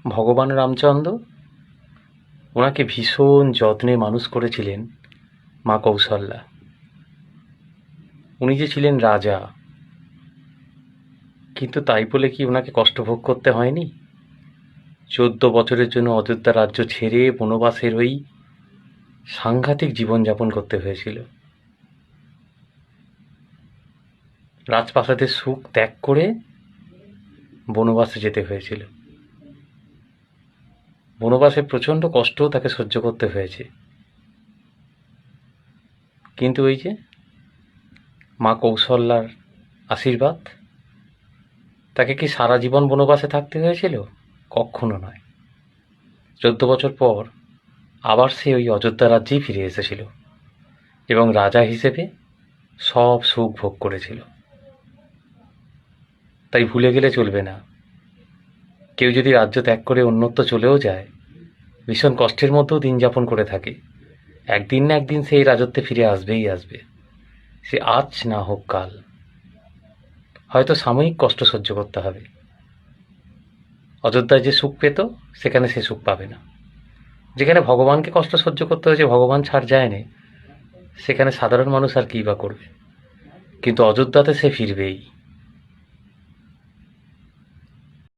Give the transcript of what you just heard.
ভগবান রামচন্দ্র ওনাকে ভীষণ যত্নে মানুষ করেছিলেন মা কৌশল্যা। উনি যে ছিলেন রাজা, কিন্তু তাই বলে কি ওনাকে কষ্ট ভোগ করতে হয়নি? 14 বছরের জন্য অযোধ্যা রাজ্য ছেড়ে বনবাসের ওই সাংঘাতিক জীবনযাপন করতে হয়েছিল। রাজপ্রাসাদের সুখ ত্যাগ করে বনবাসে যেতে হয়েছিল। বনবাসে প্রচণ্ড কষ্টও তাকে সহ্য করতে হয়েছে, কিন্তু ওই যে মা কৌশল্যার আশীর্বাদ, তাকে কি সারা জীবন বনবাসে থাকতে হয়েছিল? কখনো নয়। 14 বছর পর আবার সে ওই অযোধ্যা রাজ্যেই ফিরে এসেছিল এবং রাজা হিসেবে সব সুখ ভোগ করেছিল। তাই ভুলে গেলে চলবে না, কেউ যদি রাজ্য ত্যাগ করে অন্যত্র চলেও যায়, ভীষণ কষ্টের মধ্যেও দিন যাপন করে থাকে, একদিন না একদিন সেই রাজত্বে ফিরে আসবেই আসবে। সে আজ না হোক কাল। হয়তো সাময়িক কষ্ট সহ্য করতে হবে। অযোধ্যায় যে সুখ পেত সেখানে সে সুখ পাবে না। যেখানে ভগবানকে কষ্ট সহ্য করতে হয়েছে, ভগবান ছাড় যায় না, সেখানে সাধারণ মানুষ আর কী বা করবে? কিন্তু অযোধ্যাতে সে ফিরবেই।